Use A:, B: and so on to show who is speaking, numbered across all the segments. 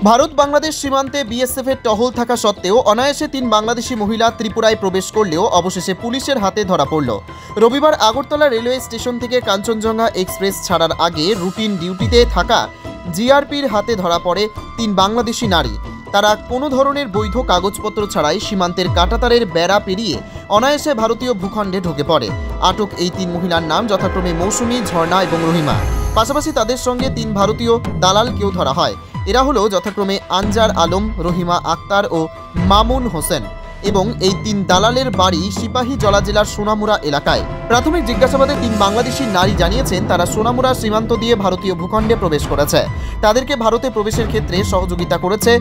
A: ভারত বাংলাদেশ সীমান্তে বিএসএফের টহল থাকা সত্ত্বেও অনায়াসে ৩ বাংলাদেশি মহিলা ত্রিপুরায় প্রবেশ করলেও অবশেষে পুলিশের হাতে ধরা পড়ল। রবিবার আগরতলা রেলওয়ে স্টেশন থেকে কাঞ্চনজঙ্ঘা এক্সপ্রেস ছাড়ার আগে রুটিন ডিউটিতে থাকা জিআরপির হাতে ধরা পড়ে ৩ বাংলাদেশি নারী। তারা কোনো ধরনের বৈধ কাগজপত্র ছাড়াই সীমান্তের কাঁটাতারের বেড়া পেরিয়ে অনায়াসে ভারতীয় ভূখণ্ডে ঢুকে পড়ে। আটক এই ৩ মহিলার নাম যথাক্রমে মৌসুমী, ঝর্ণা এবং রহিমা। পাশাপাশি তাদের সঙ্গে ৩ ভারতীয় দালালকেও ধরা হয়। এরা হলো যথাক্রমে আনজার আলম, রহিমা আক্তার ও মামুন হোসেন এবং এই ৩ দালালের বাড়ি সিপাহীজলা জেলার সোনামুড়া এলাকায়। প্রাথমিক জিজ্ঞাসাবাদে ৩ বাংলাদেশি নারী জানিয়েছেন তারা সোনামুড়া সীমান্ত দিয়ে ভারতীয় ভূখণ্ডে প্রবেশ করেছে। তাদেরকে ভারতে প্রবেশের ক্ষেত্রে সহযোগিতা করেছে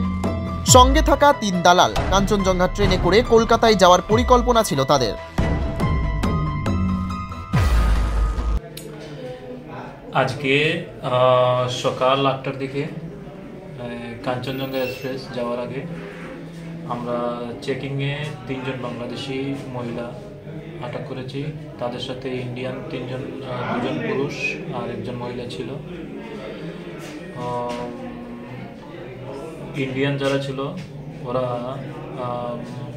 A: সঙ্গে থাকা ৩ দালাল। কাঞ্চনজঙ্ঘা ট্রেনে করে কলকাতায় যাওয়ার পরিকল্পনা ছিল তাদের।
B: আজকে সকাল ৮টার দিকে কাঞ্চনজঙ্ঘা এক্সপ্রেস যাওয়ার আগে আমরা চেকিংয়ে ৩ জন বাংলাদেশি মহিলা আটক করেছি। তাদের সাথে ইন্ডিয়ান ২জন পুরুষ আর ১জন মহিলা ছিল। ইন্ডিয়ান যারা ছিল ওরা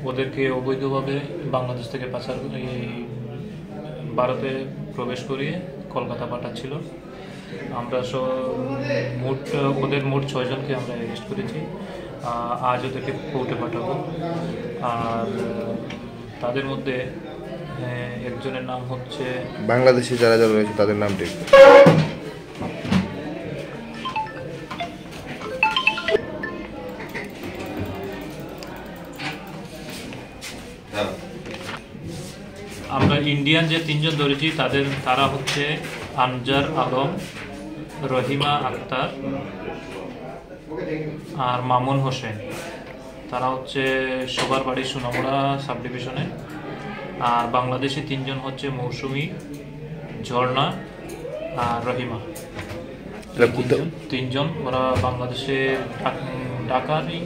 B: ওদেরকে অবৈধভাবে বাংলাদেশ থেকে ভারতে প্রবেশ করিয়ে কলকাতা পাঠাচ্ছিল। আমরা ওদের মোট ৬ জনকে আমরা অ্যারেস্ট করেছি। আজ ওদেরকে কোর্টে পাঠাবো। আর তাদের মধ্যে একজনের নাম হচ্ছে
C: বাংলাদেশি যারা যারা রয়েছে তাদের নামটি
B: আমরা ইন্ডিয়ান যে ৩ জন ধরেছি তারা হচ্ছে আনজার আলম, রহিমা আক্তার আর মামুন হোসেন। তারা হচ্ছে সবার বাড়ি সোনামুড়া সাব ডিভিশনে। আর বাংলাদেশি ৩ জন হচ্ছে মৌসুমী, ঝর্ণা আর রহিমা। ৩ জন ওরা বাংলাদেশের ঢাকারই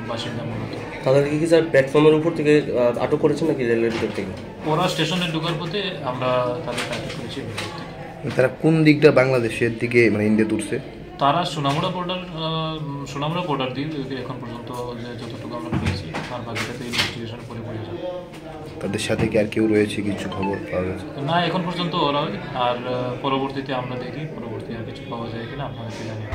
B: বাসিন্দা মূলত।
D: তাদেরকে কি স্যার প্ল্যাটফর্মের উপর থেকে আটক করেছেন নাকি রেলের ভিতর থেকে?
B: ওরা স্টেশনে ঢোকার পথে আমরা তাদেরকে আটক করেছি।
C: তারা কোন দিকটা বাংলাদেশের দিকে মানে ইন্ডিয়া তুলছে?
B: তারা সোনামুড়া বর্ডার দিয়ে এখন পর্যন্ত যতটুকু আমরা পেয়েছি তার বাকিটাতে ইনভেস্টিগেশন করে যাবে।
C: তাদের সাথে কি আর কেউ রয়েছে, কিছু খবর পাওয়া গেছে?
B: না, এখন পর্যন্ত ওরা। আর পরবর্তীতে আমরা দেখি আর কিছু পাওয়া যায় কিনা আপনাদেরকে জানিয়ে